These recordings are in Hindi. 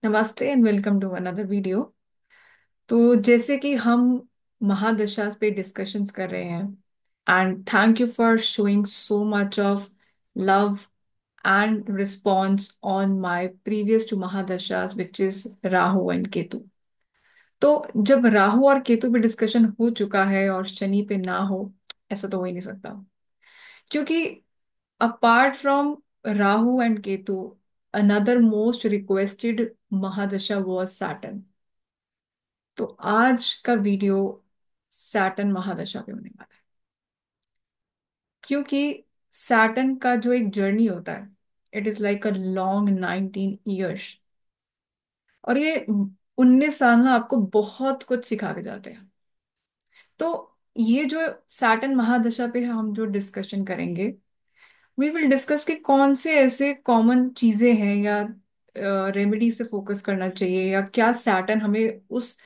नमस्ते and welcome to another video. तो जैसे कि हम महादशा पे डिस्कशंस कर रहे हैं, and thank you for showing so much of love and response on my previous two महादशास which is Rahu and Ketu. तो जब राहु और केतु पे डिस्कशन हो चुका है और शनि पे ना हो, ऐसा तो हो ही नहीं सकता। क्योंकि apart from Rahu and Ketu, another most requested महादशा वाज सैटर्न। तो आज का वीडियो सैटर्न महादशा पे होने वाला है, क्योंकि सैटर्न का जो एक जर्नी होता है, it is like a long 19 years. और ये 19 साल ना आपको बहुत कुछ सिखा के जाते हैं। तो ये जो सैटर्न महादशा पे हम जो डिस्कशन करेंगे, वी विल डिस्कस कि कौन से ऐसे कॉमन चीजें हैं या रेमेडीज पे फोकस करना चाहिए, या क्या सैटर्न हमें उस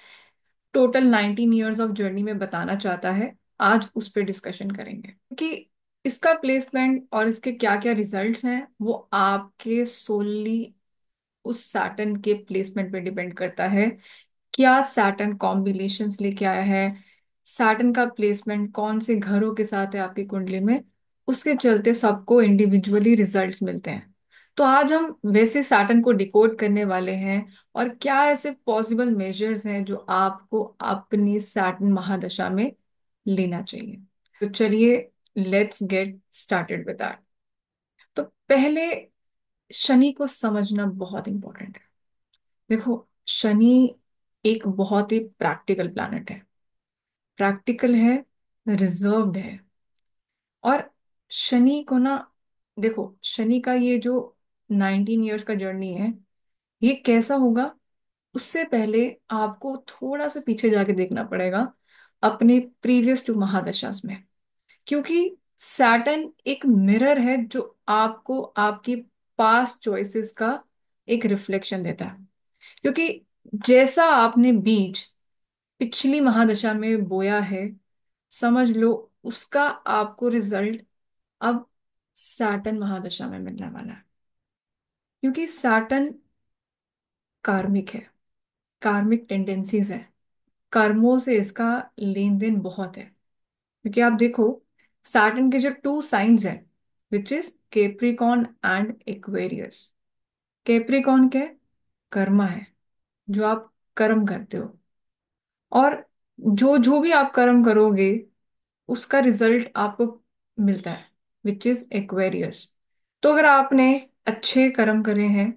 टोटल 19 ईयर्स ऑफ जर्नी में बताना चाहता है। आज उस पर डिस्कशन करेंगे कि इसका प्लेसमेंट और इसके क्या क्या रिजल्ट्स हैं, वो आपके सोली उस सैटर्न के प्लेसमेंट पे डिपेंड करता है। क्या सैटर्न कॉम्बिनेशंस लेके आया है, सैटर्न का प्लेसमेंट कौन से घरों के साथ है आपकी कुंडली में, उसके चलते सबको इंडिविजुअली रिजल्ट्स मिलते हैं। तो आज हम वैसे सैटर्न को डिकोड करने वाले हैं, और क्या ऐसे पॉसिबल मेजर्स हैं जो आपको अपनी सैटर्न महादशा में लेना चाहिए। तो चलिए, let's get started with that. तो पहले शनि को समझना बहुत इंपॉर्टेंट है। देखो, शनि एक बहुत ही प्रैक्टिकल प्लैनेट है, प्रैक्टिकल है, रिजर्व्ड है। और शनि को ना, देखो शनि का ये जो 19 ईयर्स का जर्नी है, ये कैसा होगा, उससे पहले आपको थोड़ा सा पीछे जाके देखना पड़ेगा अपने प्रीवियस टू महादशास में। क्योंकि सैटर्न एक मिरर है जो आपको आपकी पास्ट चॉइसेस का एक रिफ्लेक्शन देता है। क्योंकि जैसा आपने बीज पिछली महादशा में बोया है, समझ लो उसका आपको रिजल्ट अब सैटर्न महादशा में मिलने वाला है। क्योंकि सैटर्न कार्मिक है, कार्मिक टेंडेंसीज है, कर्मों से इसका लेन देन बहुत है। क्योंकि आप देखो, सैटर्न के जो टू साइंस हैं, which is Capricorn and Aquarius. Capricorn क्या है? कर्मा है, जो आप कर्म करते हो। और जो जो भी आप कर्म करोगे, उसका रिजल्ट आपको मिलता है, विच इज एक्वेरियस। तो अगर आपने अच्छे कर्म करे हैं,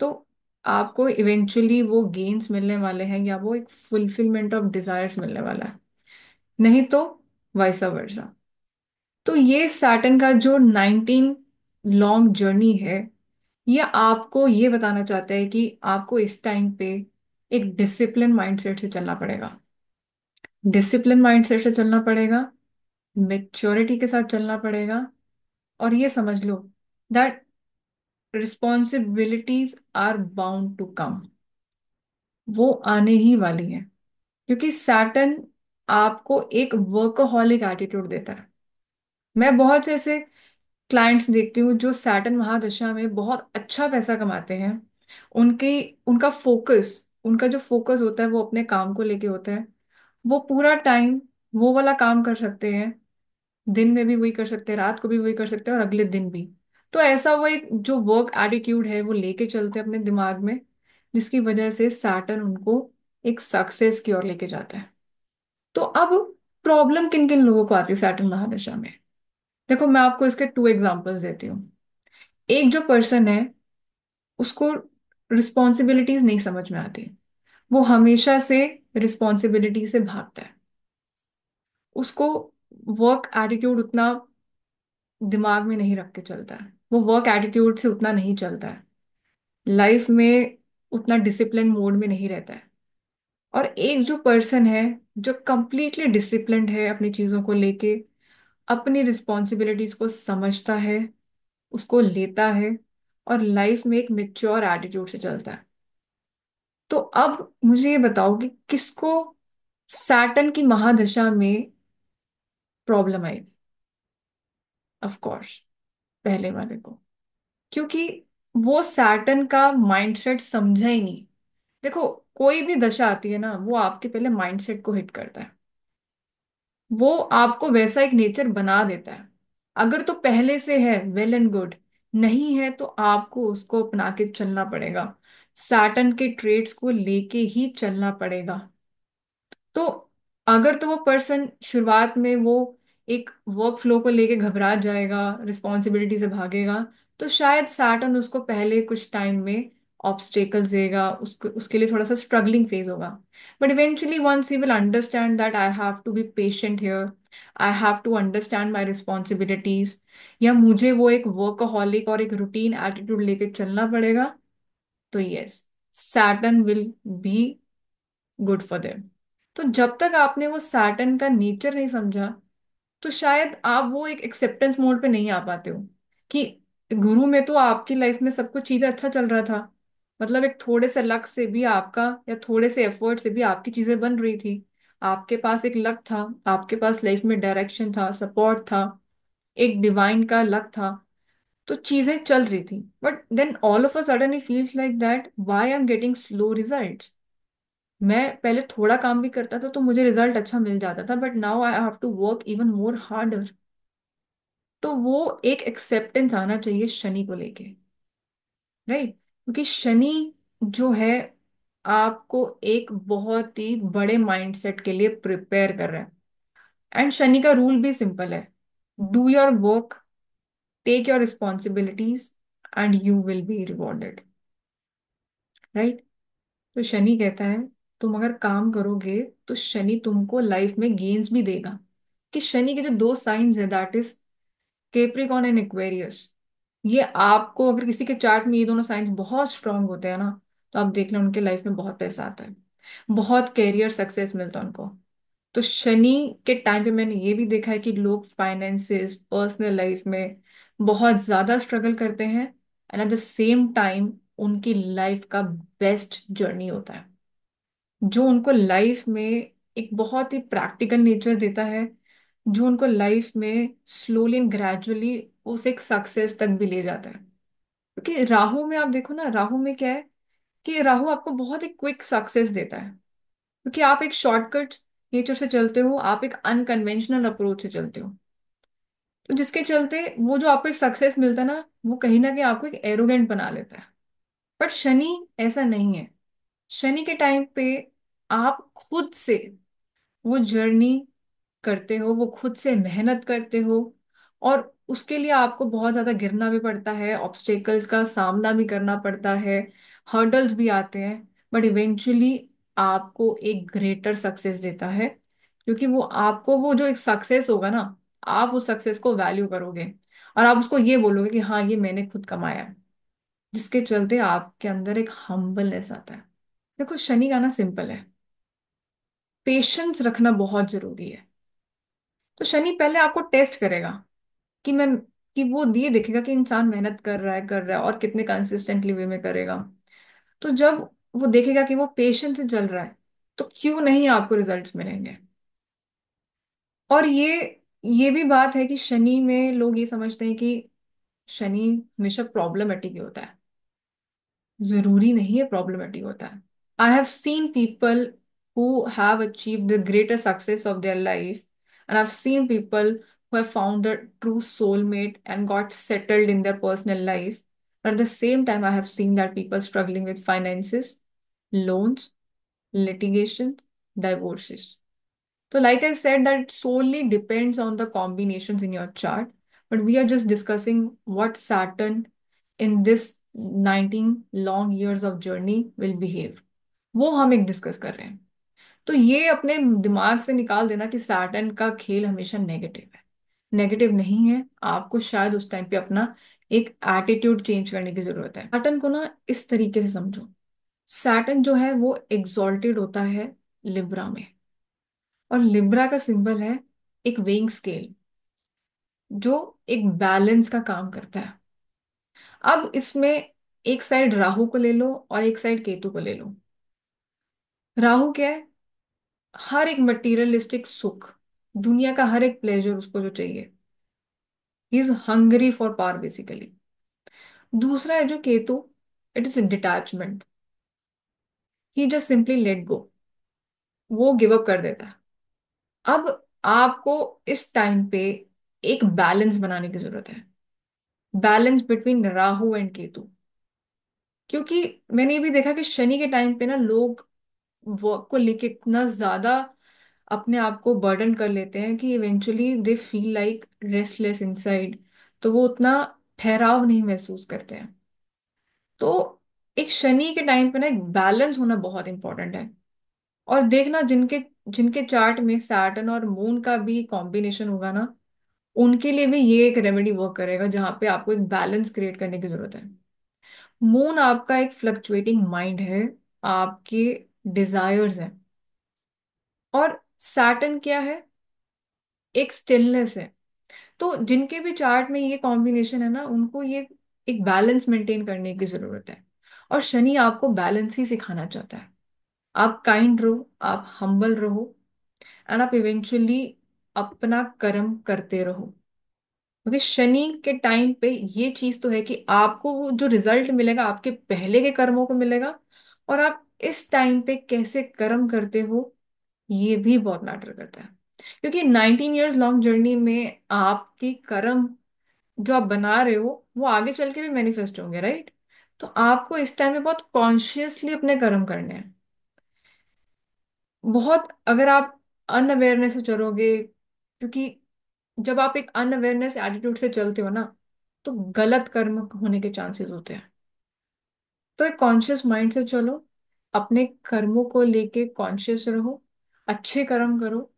तो आपको इवेंचुअली वो गेन्स मिलने वाले हैं, या वो एक फुलफिलमेंट ऑफ डिजायर्स मिलने वाला है। नहीं तो वाइसा वर्सा। तो ये सैटर्न का जो 19 लॉन्ग जर्नी है, ये आपको ये बताना चाहता है कि आपको इस टाइम पे एक डिसिप्लिन माइंडसेट से चलना पड़ेगा। डिसिप्लिन माइंडसेट से चलना पड़ेगा, मेच्योरिटी के साथ चलना पड़ेगा। और ये समझ लो that responsibilities are bound to come, वो आने ही वाली हैं। क्योंकि सैटर्न आपको एक वर्कहोलिक एटीट्यूड देता है। मैं बहुत से ऐसे क्लाइंट्स देखती हूँ जो सैटर्न महादशा में बहुत अच्छा पैसा कमाते हैं। उनकी उनका फोकस उनका जो फोकस होता है वो अपने काम को लेके होता है। वो पूरा टाइम वो वाला काम कर सकते हैं, दिन में भी वही कर सकते हैं, रात को भी वही कर सकते हैं, और अगले दिन भी। तो ऐसा वो एक जो वर्क एटीट्यूड है वो लेके चलते हैं अपने दिमाग में, जिसकी वजह से सैटर्न उनको एक सक्सेस की ओर लेके जाता है। तो अब प्रॉब्लम किन किन लोगों को आती है सैटर्न महादशा में? देखो, मैं आपको इसके टू एग्जांपल्स देती हूँ। एक जो पर्सन है, उसको रिस्पॉन्सिबिलिटीज नहीं समझ में आती। वो हमेशा से रिस्पॉन्सिबिलिटी से भागता है। उसको वर्क एटीट्यूड उतना दिमाग में नहीं रख के चलता है, वो वर्क एटीट्यूड से उतना नहीं चलता है, लाइफ में उतना डिसिप्लिन मोड में नहीं रहता है। और एक जो पर्सन है, जो कंप्लीटली डिसिप्लिन्ड है अपनी चीजों को लेके, अपनी रिस्पॉन्सिबिलिटीज को समझता है, उसको लेता है, और लाइफ में एक मेच्योर एटीट्यूड से चलता है। तो अब मुझे ये बताओ कि किसको सैटर्न की महादशा में प्रॉब्लम आएगी? ऑफ कोर्स पहले वाले को। क्योंकि वो सैटर्न का माइंडसेट समझा ही नहीं। देखो, कोई भी दशा आती है ना, वो आपके पहले माइंडसेट को हिट करता है। वो आपको वैसा एक नेचर बना देता है। अगर तो पहले से है, वेल एंड गुड। नहीं है तो आपको उसको अपना के चलना पड़ेगा। सैटर्न के ट्रेड्स को लेके ही चलना पड़ेगा। तो अगर तो वो पर्सन शुरुआत में वो एक वर्क फ्लो को लेके घबरा जाएगा, रिस्पॉन्सिबिलिटी से भागेगा, तो शायद सैटर्न उसको पहले कुछ टाइम में ऑब्स्टेकल्स देगा, उसको उसके लिए थोड़ा सा स्ट्रगलिंग फेज होगा। But eventually once he will understand that I have to be patient here, I have to understand my responsibilities, या मुझे वो एक वर्कaholic और एक रूटीन एटीट्यूड लेके चलना पड़ेगा, तो yes, Saturn will be good for them. तो जब तक आपने वो सैटर्न का नेचर नहीं समझा, तो शायद आप वो एक एक्सेप्टेंस मोड पे नहीं आ पाते हो कि गुरु में तो आपकी लाइफ में सब कुछ चीजें अच्छा चल रहा था। मतलब एक थोड़े से लक से भी आपका, या थोड़े से एफर्ट से भी आपकी चीजें बन रही थी। आपके पास एक लक था, आपके पास लाइफ में डायरेक्शन था, सपोर्ट था, एक डिवाइन का लक था। तो चीजें चल रही थी, but then all of a sudden it feels like that why I am getting slow results. मैं पहले थोड़ा काम भी करता था तो मुझे रिजल्ट अच्छा मिल जाता था, but now I have to work even more harder. तो वो एक एक्सेप्टेंस आना चाहिए शनि को लेके, राइट? क्योंकि शनि जो है, आपको एक बहुत ही बड़े माइंडसेट के लिए प्रिपेयर कर रहा है। एंड शनि का रूल भी सिंपल है: do your work, take your responsibilities, and you will be rewarded, right? तो शनि कहता है, तुम अगर काम करोगे तो शनि तुमको लाइफ में गेन्स भी देगा। कि शनि के जो दो साइंस है, that is Capricorn and Aquarius, ये आपको, अगर किसी के चार्ट में ये दोनों साइंस बहुत स्ट्रांग होते हैं ना, तो आप देख लें उनके लाइफ में बहुत पैसा आता है, बहुत कैरियर सक्सेस मिलता है उनको। तो शनि के टाइम पे मैंने ये भी देखा है कि लोग फाइनेंसेस, पर्सनल लाइफ में बहुत ज्यादा स्ट्रगल करते हैं, and eight the same time उनकी लाइफ का बेस्ट जर्नी होता है, जो उनको लाइफ में एक बहुत ही प्रैक्टिकल नेचर देता है, जो उनको लाइफ में स्लोली एंड ग्रेजुअली उस एक सक्सेस तक भी ले जाता है। क्योंकि राहु में आप देखो ना, राहु में क्या है कि राहु आपको बहुत ही क्विक सक्सेस देता है, क्योंकि आप एक शॉर्टकट नेचर से चलते हो, आप एक अनकन्वेंशनल अप्रोच से चलते हो। तो जिसके चलते वो जो आपको एक सक्सेस मिलता है ना, वो कहीं ना कहीं आपको एक एरोगेंट बना लेता है। बट शनि ऐसा नहीं है। शनि के टाइम पे आप खुद से वो जर्नी करते हो, वो खुद से मेहनत करते हो, और उसके लिए आपको बहुत ज्यादा गिरना भी पड़ता है, ऑब्स्टेकल्स का सामना भी करना पड़ता है, हर्डल्स भी आते हैं, बट इवेंचुअली आपको एक ग्रेटर सक्सेस देता है। क्योंकि वो आपको वो जो एक सक्सेस होगा ना, आप उस सक्सेस को वैल्यू करोगे, और आप उसको ये बोलोगे कि हाँ, ये मैंने खुद कमाया है, जिसके चलते आपके अंदर एक हम्बलनेस आता है। देखो, शनि का ना सिंपल है, पेशेंस रखना बहुत जरूरी है। तो शनि पहले आपको टेस्ट करेगा कि मैं कि वो ये देखेगा कि इंसान मेहनत कर रहा है और कितने कंसिस्टेंटली वे में करेगा। तो जब वो देखेगा कि वो पेशेंस से चल रहा है, तो क्यों नहीं आपको रिजल्ट्स मिलेंगे। और ये भी बात है कि शनि में लोग ये समझते हैं कि शनि हमेशा प्रॉब्लमेटिक ही होता है। जरूरी नहीं है प्रॉब्लमेटिक होता है। I have seen people who have achieved the greater success of their life, and I have seen people who have found a true soulmate and got settled in their personal life. But at the same time, I have seen that people struggling with finances, loans, litigation, divorces. So, like I said, that solely depends on the combinations in your chart. But we are just discussing what Saturn in this 19 long years of journey will behave. वो हम एक डिस्कस कर रहे हैं। तो ये अपने दिमाग से निकाल देना कि सैटर्न का खेल हमेशा नेगेटिव है। नेगेटिव नहीं है। आपको शायद उस टाइम पे अपना एक एटीट्यूड चेंज करने की जरूरत है। सैटर्न को ना इस तरीके से समझो, सैटर्न जो है वो एग्जॉल्टेड होता है लिब्रा में, और लिब्रा का सिंबल है एक वेइंग स्केल, जो एक बैलेंस का काम करता है। अब इसमें एक साइड राहु को ले लो और एक साइड केतु को ले लो। राहु क्या है? हर एक मटेरियलिस्टिक सुख, दुनिया का हर एक प्लेजर उसको जो चाहिए, he is hungry for power basically. दूसरा है जो Ketu, it is detachment. He just simply let go, वो गिव अप कर देता है। अब आपको इस टाइम पे एक बैलेंस बनाने की जरूरत है, balance between Rahu and Ketu. क्योंकि मैंने ये भी देखा कि शनि के टाइम पे ना लोग वर्क को लेके इतना ज्यादा अपने आप को बर्डन कर लेते हैं कि eventually they feel like restless inside. तो वो उतना ठहराव नहीं महसूस करते हैं। तो एक शनि के टाइम पे ना एक बैलेंस होना बहुत इंपॉर्टेंट है। और देखना जिनके जिनके चार्ट में सैटर्न और मून का भी कॉम्बिनेशन होगा ना, उनके लिए भी ये एक रेमेडी वर्क करेगा जहां पे आपको एक बैलेंस क्रिएट करने की जरूरत है। मून आपका एक फ्लक्चुएटिंग माइंड है, आपके डिजायर्स हैं। और सैटर्न क्या है, एक स्टिलनेस है। तो जिनके भी चार्ट में ये कॉम्बिनेशन है ना, उनको ये एक बैलेंस मेंटेन करने की जरूरत है। और शनि आपको बैलेंस ही सिखाना चाहता है। आप काइंड रहो, आप हम्बल रहो, एंड आप इवेंचुअली अपना कर्म करते रहो। क्योंकि शनि के टाइम पे ये चीज तो है कि आपको वो जो रिजल्ट मिलेगा आपके पहले के कर्मों को मिलेगा। और आप इस टाइम पे कैसे कर्म करते हो, ये भी बहुत मैटर करता है। क्योंकि 19 ईयर्स लॉन्ग जर्नी में आपकी कर्म जो आप बना रहे हो वो आगे चल के भी मैनिफेस्ट होंगे, राइट। तो आपको इस टाइम में बहुत कॉन्शियसली अपने कर्म करने हैं। बहुत, अगर आप अनअवेयरनेस से चलोगे, क्योंकि जब आप एक अनअवेयरनेस एटीट्यूड से चलते हो ना, तो गलत कर्म होने के चांसेस होते हैं। तो एक कॉन्शियस माइंड से चलो, अपने कर्मों को लेके कॉन्शियस रहो, अच्छे कर्म करो।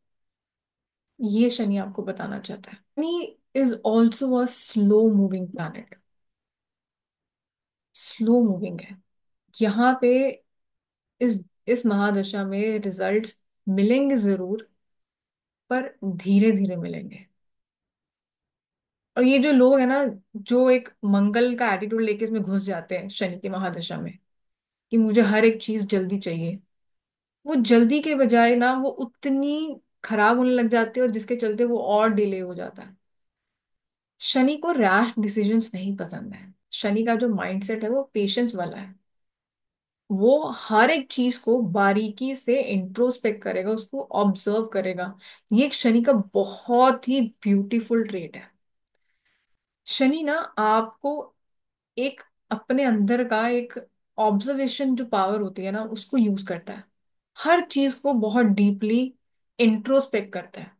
ये शनि आपको बताना चाहता है। Shani is also a slow moving planet. Slow moving है यहाँ पे। इस महादशा में रिजल्ट्स मिलेंगे जरूर, पर धीरे धीरे मिलेंगे। और ये जो लोग है ना, जो एक मंगल का एटीट्यूड लेके इसमें घुस जाते हैं शनि की महादशा में, कि मुझे हर एक चीज जल्दी चाहिए, वो जल्दी के बजाय ना वो उतनी खराब होने लग जाती है, और जिसके चलते वो और डिले हो जाता है। शनि को रैश डिसीजंस नहीं पसंद है। शनि का जो माइंडसेट है वो पेशेंस वाला है। वो हर एक चीज को बारीकी से इंट्रोस्पेक्ट करेगा, उसको ऑब्जर्व करेगा। ये एक शनि का बहुत ही ब्यूटीफुल ट्रेट है। शनि ना आपको एक अपने अंदर का एक ऑब्जर्वेशन जो पावर होती है ना, उसको यूज करता है। हर चीज को बहुत डीपली इंट्रोस्पेक्ट करता है।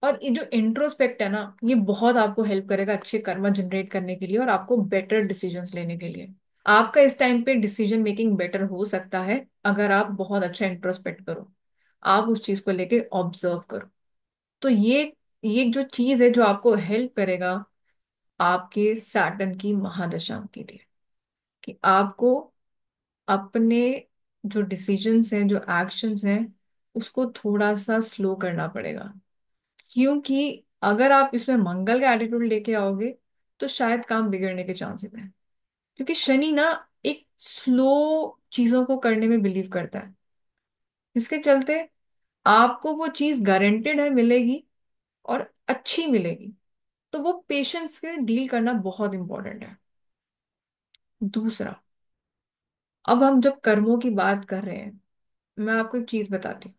और ये जो इंट्रोस्पेक्ट है ना, ये बहुत आपको हेल्प करेगा अच्छे कर्मा जनरेट करने के लिए और आपको बेटर डिसीजंस लेने के लिए। आपका इस टाइम पे डिसीजन मेकिंग बेटर हो सकता है अगर आप बहुत अच्छा इंट्रोस्पेक्ट करो, आप उस चीज को लेके ऑब्जर्व करो। तो ये जो चीज है जो आपको हेल्प करेगा आपके सैटर्न की महादशा के लिए, कि आपको अपने जो डिसीजंस हैं, जो एक्शंस हैं, उसको थोड़ा सा स्लो करना पड़ेगा। क्योंकि अगर आप इसमें मंगल का एटीट्यूड लेके आओगे तो शायद काम बिगड़ने के चांसेस हैं। क्योंकि शनि ना एक स्लो चीजों को करने में बिलीव करता है, इसके चलते आपको वो चीज गारंटेड है मिलेगी, और अच्छी मिलेगी। तो वो पेशेंस से डील करना बहुत इंपॉर्टेंट है। दूसरा, अब हम जब कर्मों की बात कर रहे हैं, मैं आपको एक चीज बताती हूँ।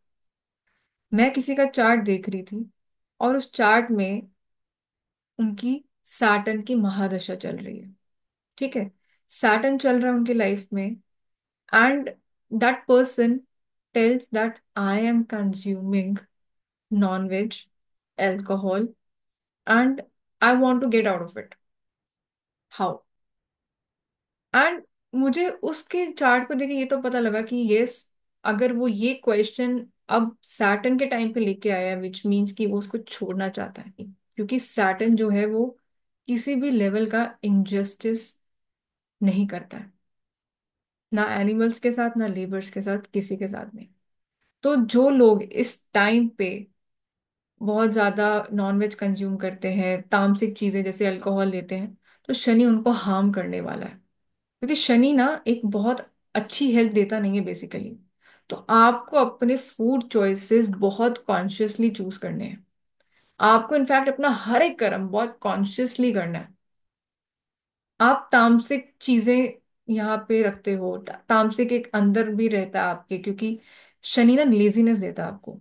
मैं किसी का चार्ट देख रही थी, और उस चार्ट में उनकी सैटर्न की महादशा चल रही है। ठीक है, सैटर्न चल रहा है उनकी लाइफ में, and that person tells that I am consuming non-veg, alcohol, and I want to get out of it. How? And मुझे उसके चार्ट को देखे ये तो पता लगा कि यस, अगर वो ये क्वेश्चन अब सैटर्न के टाइम पे लेके आया है, विच मीन्स कि वो उसको छोड़ना चाहता है। क्योंकि सैटर्न जो है वो किसी भी लेवल का इनजस्टिस नहीं करता है, ना एनिमल्स के साथ, ना लेबर्स के साथ, किसी के साथ नहीं। तो जो लोग इस टाइम पे बहुत ज्यादा नॉनवेज कंज्यूम करते हैं, तामसिक चीजें जैसे अल्कोहल लेते हैं, तो शनि उनको हार्म करने वाला है। क्योंकि शनि ना एक बहुत अच्छी हेल्थ देता नहीं है बेसिकली। तो आपको अपने फूड चॉइसेस बहुत कॉन्शियसली चूज करने हैं। आपको इनफैक्ट अपना हर एक कर्म बहुत कॉन्शियसली करना है। आप तामसिक चीजें यहाँ पे रखते हो, तामसिक एक अंदर भी रहता है आपके, क्योंकि शनि ना लेजीनेस देता है आपको।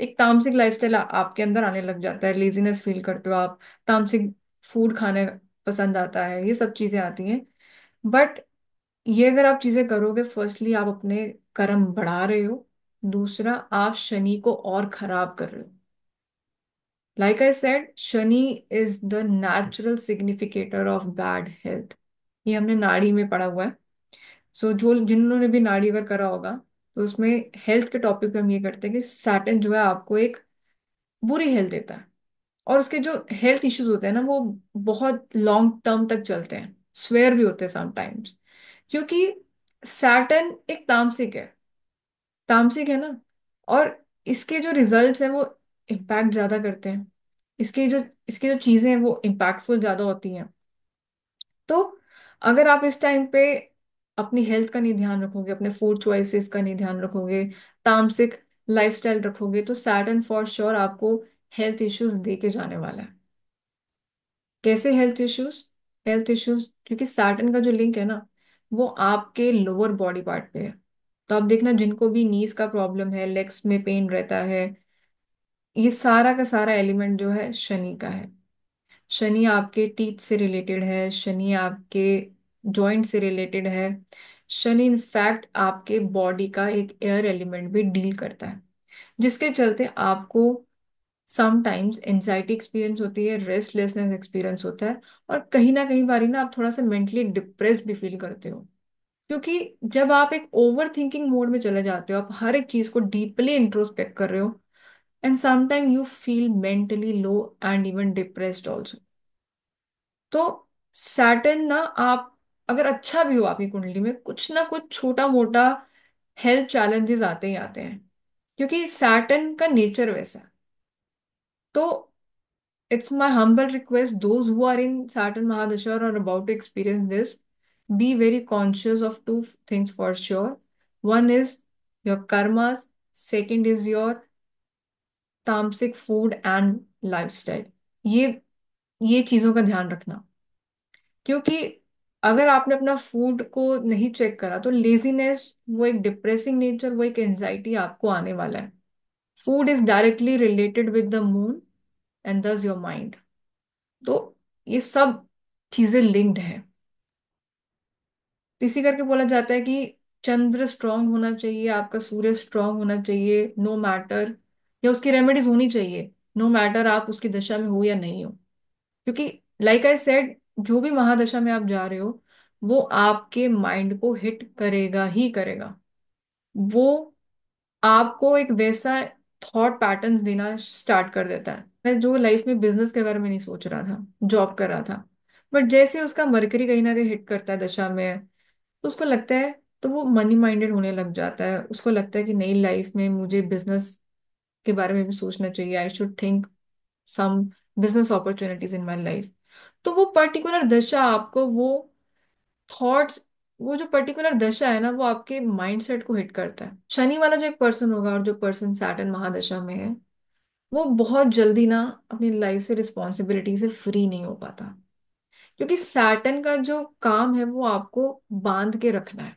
एक तामसिक लाइफस्टाइल आपके अंदर आने लग जाता है, लेजीनेस फील करते हो आप, तामसिक फूड खाने पसंद आता है, ये सब चीजें आती हैं। बट ये अगर आप चीजें करोगे, फर्स्टली आप अपने कर्म बढ़ा रहे हो, दूसरा आप शनि को और खराब कर रहे हो। Like I said, Shani is the natural significator of bad health. ये हमने नाड़ी में पढ़ा हुआ है। सो जो जिन्होंने भी नाड़ी अगर करा होगा, तो उसमें हेल्थ के टॉपिक पे हम ये करते हैं कि सैटर्न जो है आपको एक बुरी हेल्थ देता है। और उसके जो हेल्थ इश्यूज होते हैं ना, वो बहुत लॉन्ग टर्म तक चलते हैं, स्वेयर भी होते हैं समटाइम्स। क्योंकि सैटर्न एक तामसिक है, तामसिक है ना। और इसके जो रिजल्ट्स हैं वो इम्पैक्ट ज्यादा करते हैं। इसकी जो चीजें हैं वो इम्पैक्टफुल ज्यादा होती हैं। तो अगर आप इस टाइम पे अपनी हेल्थ का नहीं ध्यान रखोगे, अपने फूड चॉइसेस का नहीं ध्यान रखोगे, तामसिक लाइफस्टाइल रखोगे, तो सैटर्न फॉर श्योर आपको हेल्थ इश्यूज दे के जाने वाला है। कैसे हेल्थ इश्यूज? हेल्थ इश्यूज क्योंकि सैटर्न का जो लिंक है ना, वो आपके लोअर बॉडी पार्ट पे है। तो आप देखना, जिनको भी नीज का प्रॉब्लम है, लेग्स में पेन रहता है, ये सारा का सारा एलिमेंट जो है शनि का है। शनि आपके टीथ से रिलेटेड है, शनि आपके जॉइंट से रिलेटेड है। शनि इनफैक्ट आपके बॉडी का एक एयर एलिमेंट भी डील करता है, जिसके चलते आपको समटाइम्स एंजाइटी एक्सपीरियंस होती है, रेस्टलेसनेस एक्सपीरियंस होता है, और कहीं ना कहीं बारी ना आप थोड़ा सा मेंटली डिप्रेस भी फील करते हो। क्योंकि जब आप एक ओवर थिंकिंग मोड में चले जाते हो, आप हर एक चीज को डीपली इंट्रोस्पेक्ट कर रहे हो, and sometime you feel mentally low and even depressed also. तो सैटर्न ना, आप अगर अच्छा भी हो आपकी कुंडली में, कुछ ना कुछ छोटा मोटा हेल्थ चैलेंजेस आते ही आते हैं, क्योंकि सैटर्न का नेचर वैसा है। तो it's my humble request, those who are in Saturn Mahadasha or are about to experience this, be very conscious of two things for sure. One is your karmas, second is your तामसिक फूड एंड लाइफस्टाइल। ये ये चीजों का ध्यान रखना। क्योंकि अगर आपने अपना फूड को नहीं चेक करा, तो लेजीनेस, वो एक डिप्रेसिंग नेचर, वो एक एंजाइटी आपको आने वाला है। Food is directly related with the moon and दस योर माइंड। तो ये सब चीजें लिंक्ड है। तो इसी करके बोला जाता है कि चंद्र स्ट्रांग होना चाहिए, आपका सूर्य स्ट्रांग होना चाहिए, नो मैटर, या उसकी रेमेडीज होनी चाहिए, नो मैटर आप उसकी दशा में हो या नहीं हो। क्योंकि लाइक आई सेड, जो भी महादशा में आप जा रहे हो, वो आपके माइंड को हिट करेगा ही करेगा। वो आपको एक वैसा थॉट पैटर्न्स देना स्टार्ट कर देता है। मैं जो लाइफ में बिजनेस के बारे में नहीं सोच रहा था, जॉब कर रहा था, बट जैसे उसका मरकरी कहीं ना कहीं हिट करता है दशा में, तो उसको लगता है, तो वो मनी माइंडेड होने लग जाता है। उसको लगता है कि नई लाइफ में मुझे बिजनेस के बारे में भी सोचना चाहिए, I should think some business opportunities in my life. तो वो पर्टिकुलर दशा आपको वो थॉट्स, वो जो पर्टिकुलर दशा है ना, वो आपके माइंडसेट को हिट करता है। शनि वाला जो एक पर्सन होगा, और जो पर्सन सैटर्न महादशा में है, वो बहुत जल्दी ना अपनी लाइफ से रिस्पॉन्सिबिलिटी से फ्री नहीं हो पाता। क्योंकि सैटर्न का जो काम है वो आपको बांध के रखना है।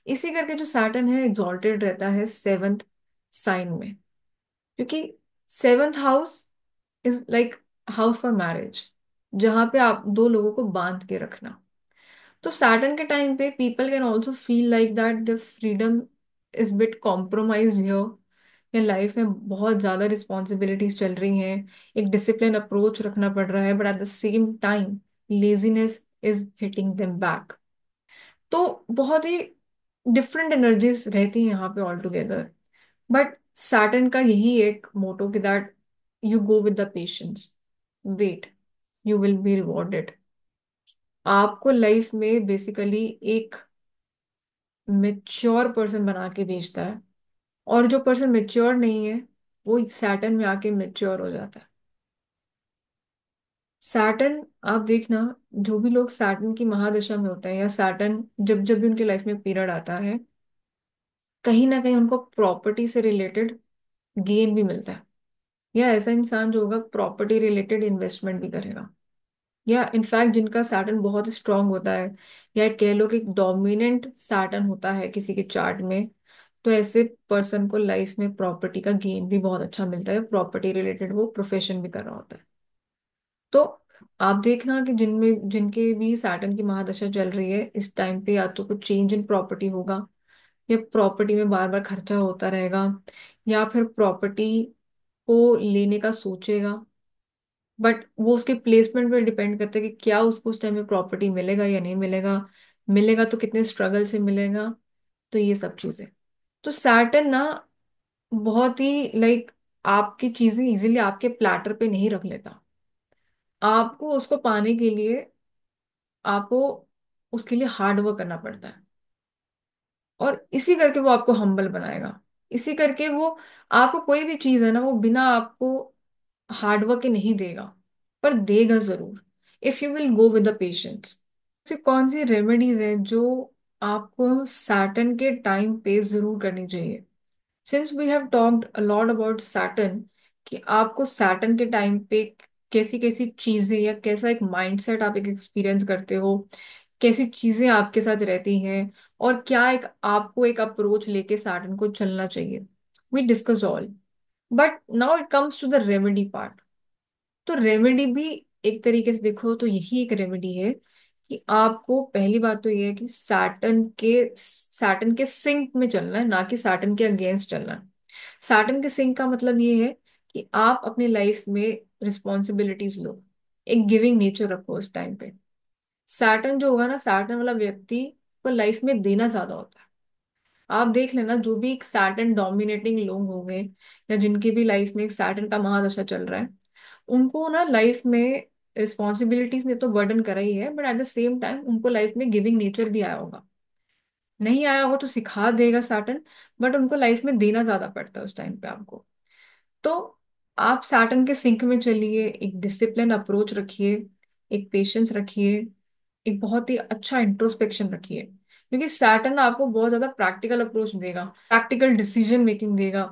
इसी करके जो सैटर्न है एग्जॉल्टेड रहता है सेवंथ साइन में। क्योंकि seventh house is like house for marriage, जहां पे आप दो लोगों को बांध के रखना। तो सैटर्न के टाइम पे people can also feel like that the freedom is bit compromise here, या लाइफ में बहुत ज्यादा रिस्पॉन्सिबिलिटीज चल रही हैं, एक डिसिप्लिन अप्रोच रखना पड़ रहा है, but at the same time laziness is hitting them back. तो बहुत ही डिफरेंट एनर्जीज रहती हैं यहाँ पे ऑल टुगेदर। बट सैटर्न का यही एक मोटो कि that you go with the patience, wait, you will be rewarded. आपको लाइफ में बेसिकली एक मेच्योर पर्सन बना के भेजता है, और जो पर्सन मेच्योर नहीं है, वो सैटर्न में आके मेच्योर हो जाता है। सैटर्न, आप देखना, जो भी लोग सैटर्न की महादशा में होते हैं, या सैटर्न जब जब भी उनकी लाइफ में पीरियड आता है, कहीं ना कहीं उनको प्रॉपर्टी से रिलेटेड गेन भी मिलता है। या ऐसा इंसान जो होगा प्रॉपर्टी रिलेटेड इन्वेस्टमेंट भी करेगा। या इनफैक्ट जिनका सैटर्न बहुत स्ट्रांग होता है, या कह लो कि डोमिनेंट सैटर्न होता है किसी के चार्ट में, तो ऐसे पर्सन को लाइफ में प्रॉपर्टी का गेन भी बहुत अच्छा मिलता है, प्रॉपर्टी रिलेटेड वो प्रोफेशन भी कर रहा होता है। तो आप देखना कि जिनमें जिनके भी सैटर्न की महादशा चल रही है इस टाइम पे, या तो कुछ चेंज इन प्रॉपर्टी होगा, या प्रॉपर्टी में बार बार खर्चा होता रहेगा, या फिर प्रॉपर्टी को लेने का सोचेगा, बट वो उसके प्लेसमेंट पे डिपेंड करता है कि क्या उसको उस टाइम में प्रॉपर्टी मिलेगा या नहीं मिलेगा, मिलेगा तो कितने स्ट्रगल से मिलेगा। तो ये सब चीजें, तो सैटर्न ना बहुत ही लाइक आपकी चीजें इजीली आपके प्लेटर पे नहीं रख लेता। आपको उसको पाने के लिए आपको उसके लिए हार्ड वर्क करना पड़ता है, और इसी करके वो आपको हम्बल बनाएगा। इसी करके वो आपको कोई भी चीज है ना वो बिना आपको हार्डवर्क के नहीं देगा, पर देगा जरूर, if you will go with the patience. ऐसी कौन सी रेमेडीज है जो आपको सैटर्न के टाइम पे जरूर करनी चाहिए? Since we have talked a lot about Saturn, कि आपको सैटर्न के टाइम पे कैसी कैसी चीजें या कैसा एक माइंडसेट आप एक एक्सपीरियंस करते हो, कैसी चीजें आपके साथ रहती हैं, और क्या एक आपको एक अप्रोच लेके सैटर्न को चलना चाहिए, we discuss all. But now it comes to the remedy part. तो रेमेडी भी एक तरीके से देखो तो यही एक रेमेडी है, कि आपको पहली बात तो ये है कि सैटर्न के सिंक में चलना है, ना कि सैटर्न के अगेंस्ट चलना है। सैटर्न के सिंक का मतलब ये है कि आप अपनी लाइफ में रिस्पॉन्सिबिलिटीज लो, एक गिविंग नेचर रखो उस टाइम पे। सैटर्न जो होगा ना, सैटर्न वाला व्यक्ति को लाइफ में देना ज्यादा होता है। आप देख लेना जो भी एक सैटर्न डोमिनेटिंग लोग होंगे, या जिनकी भी लाइफ में एक सैटर्न का महादशा चल रहा है, उनको ना लाइफ में रिस्पॉन्सिबिलिटीज ने तो बर्डन करा ही है, but at the same time उनको लाइफ में गिविंग नेचर भी आया होगा। नहीं आया होगा तो सिखा देगा सैटर्न, बट उनको लाइफ में देना ज्यादा पड़ता है उस टाइम पे आपको। तो आप सैटर्न के सिंक में चलिए, एक डिसिप्लिन अप्रोच रखिए, एक पेशेंस रखिए, एक बहुत ही अच्छा इंट्रोस्पेक्शन रखिए, क्योंकि सैटर्न आपको बहुत ज्यादा प्रैक्टिकल अप्रोच देगा, प्रैक्टिकल डिसीजन मेकिंग देगा।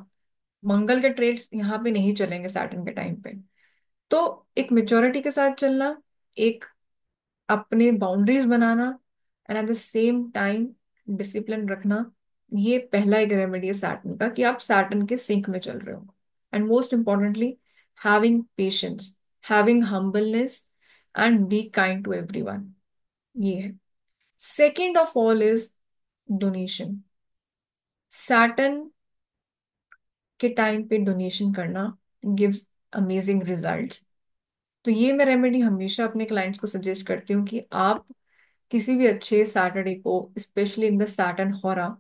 मंगल के ट्रेड्स यहाँ पे नहीं चलेंगे सैटर्न के टाइम पे। तो एक मेच्योरिटी के साथ चलना, एक अपने boundaries banana, and eight the same time discipline रखना, ये पहला एक रेमेडी है सैटर्न का, कि आप सैटर्न के सिंक में चल रहे हो। And most importantly, having patience, having humbleness, and be kind to everyone, ये है। Second of all is donation. Saturn के टाइम पे डोनेशन करना गिव्स अमेजिंग रिजल्ट्स। तो ये मैं रेमेडी हमेशा अपने क्लाइंट्स को सजेस्ट करती हूँ कि आप किसी भी अच्छे सैटरडे को, स्पेशली इन द सैटर्न हॉरा,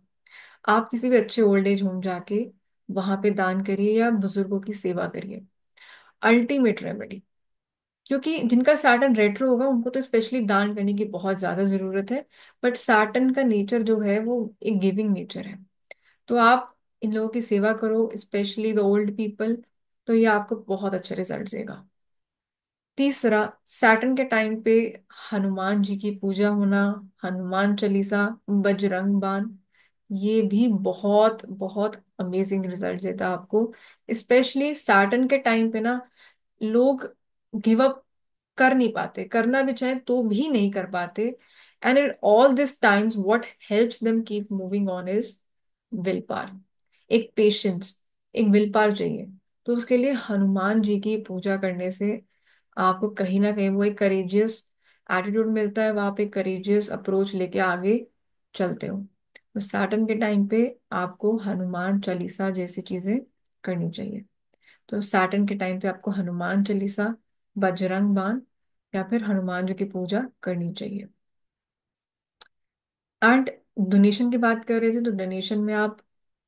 आप किसी भी अच्छे ओल्ड एज होम जाके वहां पे दान करिए या बुजुर्गों की सेवा करिए। अल्टीमेट रेमेडी, क्योंकि जिनका सैटर्न रेट्रो होगा उनको तो स्पेशली दान करने की बहुत ज्यादा जरूरत है, बट सैटर्न का नेचर जो है वो एक गिविंग नेचर है। तो आप इन लोगों की सेवा करो, स्पेशली द ओल्ड पीपल, तो ये आपको बहुत अच्छे रिजल्ट देगा। तीसरा, सैटर्न के टाइम पे हनुमान जी की पूजा होना, हनुमान चालीसा, बजरंग बाण, ये भी बहुत बहुत अमेजिंग रिजल्ट देता है आपको। स्पेशली सैटर्न के टाइम पे ना लोग गिव अप कर नहीं पाते, करना भी चाहे तो भी नहीं कर पाते। And in all this times what helps them keep moving on is will power, एक पेशेंस, एक विल पावर चाहिए। तो उसके लिए हनुमान जी की पूजा करने से आपको कहीं ना कहीं वो एक करेजियस एटीट्यूड मिलता है, वहां पे करेजियस अप्रोच लेके आगे चलते हो। तो सैटर्न के टाइम पे आपको हनुमान चालीसा जैसी चीजें करनी चाहिए। तो सैटर्न के टाइम पे आपको हनुमान चालीसा, बजरंग बाण, या फिर हनुमान जी की पूजा करनी चाहिए। एंड डोनेशन की बात कर रहे थे, तो डोनेशन में आप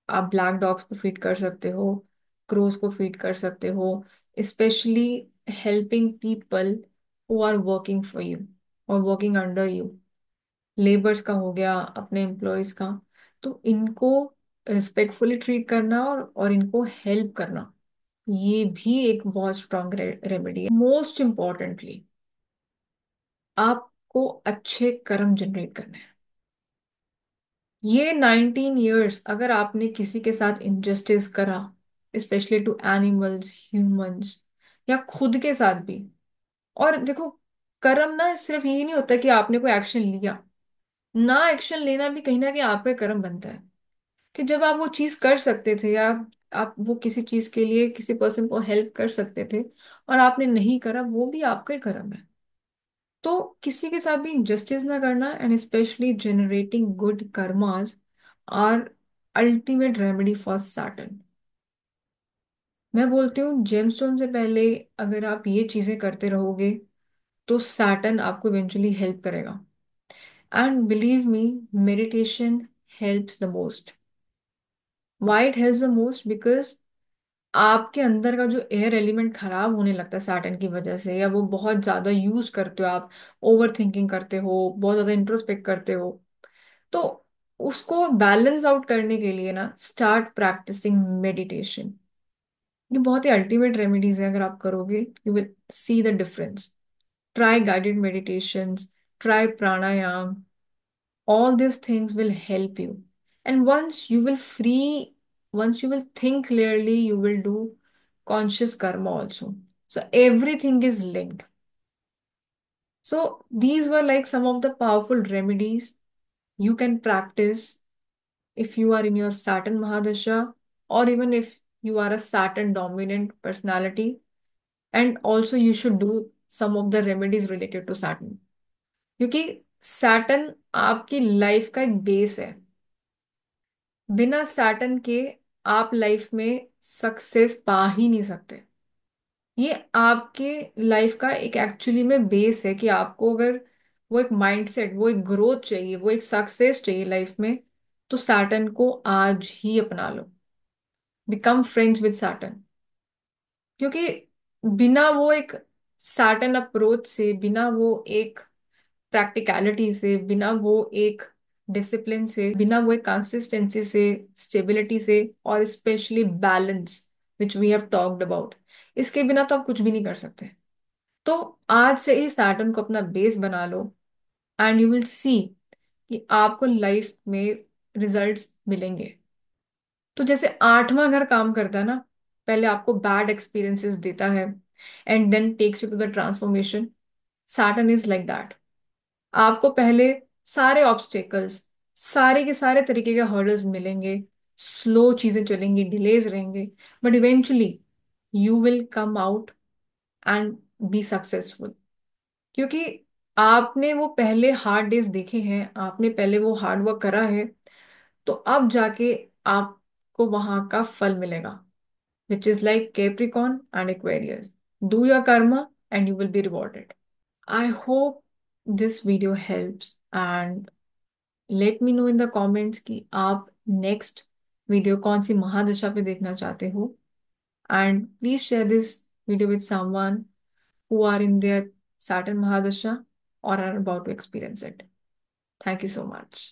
ब्लैक डॉग्स को फीड कर सकते हो, क्रोज को फीड कर सकते हो, specially helping people who are working for you और वर्किंग अंडर यू, लेबर्स का हो गया, अपने एम्प्लॉयज का। तो इनको रिस्पेक्टफुली ट्रीट करना और इनको हेल्प करना, ये भी एक बहुत स्ट्रांग रेमेडी है। मोस्ट इम्पॉर्टेंटली, आपको अच्छे कर्म जनरेट करने हैं। ये 19 years अगर आपने किसी के साथ इनजस्टिस करा, स्पेशली टू एनिमल्स, ह्यूमंस, या खुद के साथ भी, और देखो कर्म ना सिर्फ यही नहीं होता कि आपने कोई एक्शन लिया, ना एक्शन लेना भी कहीं ना कहीं आपका कर्म बनता है। कि जब आप वो चीज कर सकते थे, या आप वो किसी चीज के लिए किसी पर्सन को हेल्प कर सकते थे और आपने नहीं करा, वो भी आपका ही कर्म है। तो किसी के साथ भी इंजस्टिस ना करना, and specially generating good karmas are ultimate remedy for Saturn. मैं बोलती हूँ जेमस्टोन से पहले अगर आप ये चीजें करते रहोगे तो सैटर्न आपको इवेंचुअली हेल्प करेगा। And believe me, meditation helps the most. Why it helps the most? Because आपके अंदर का जो एयर एलिमेंट खराब होने लगता है सैटर्न की वजह से, या वो बहुत ज्यादा यूज करते हो आप, ओवर थिंकिंग करते हो, बहुत ज्यादा इंट्रोस्पेक्ट करते हो, तो उसको बैलेंस आउट करने के लिए ना स्टार्ट प्रैक्टिसिंग मेडिटेशन। ये बहुत ही अल्टीमेट रेमेडीज है, अगर आप करोगे you will see the difference. Try guided meditations, try pranayam. All these things will help you. And once you will think clearly, you will do conscious karma also. So everything is linked. So these were like some of the powerful remedies you can practice if you are in your Saturn Mahadasha, or even if you are a Saturn dominant personality. And also you should do some of the remedies related to Saturn. क्योंकि सैटर्न आपकी लाइफ का एक बेस है। बिना सैटर्न के आप लाइफ में सक्सेस पा ही नहीं सकते। ये आपके लाइफ का एक एक्चुअली में बेस है कि आपको अगर वो एक माइंडसेट, वो एक ग्रोथ चाहिए, वो एक सक्सेस चाहिए लाइफ में, तो सैटर्न को आज ही अपना लो। Become friends with Saturn. क्योंकि बिना वो एक सैटर्न अप्रोच से, बिना वो एक प्रैक्टिकलिटी से, बिना वो एक डिसिप्लिन से, बिना वो एक कंसिस्टेंसी से, स्टेबिलिटी से, और specially balance which we have talked about, इसके बिना तो आप कुछ भी नहीं कर सकते। तो आज से ही सैटर्न को अपना बेस बना लो, एंड यू विल सी कि आपको लाइफ में रिजल्ट्स मिलेंगे। तो जैसे आठवां घर काम करता है ना, पहले आपको बैड एक्सपीरियंसेस देता है and then takes you to the transformation. Saturn is like that. आपको पहले सारे ऑब्स्टेकल्स, सारे के सारे तरीके के हर्डल्स मिलेंगे, स्लो चीजें चलेंगी, डिलेज रहेंगे, but eventually you will come out and be successful. क्योंकि आपने वो पहले हार्ड डेज देखे हैं, आपने पहले वो हार्ड वर्क करा है, तो अब जाके आपको वहां का फल मिलेगा, which is like Capricorn and Aquarius. Do your Karma and you will be rewarded. I hope this video helps, and let me know in the comments कि आप नेक्स्ट वीडियो कौन सी महादशा पे देखना चाहते हो। And please share this video with someone who are in their Saturn Mahadasha or are about to experience it. Thank you so much.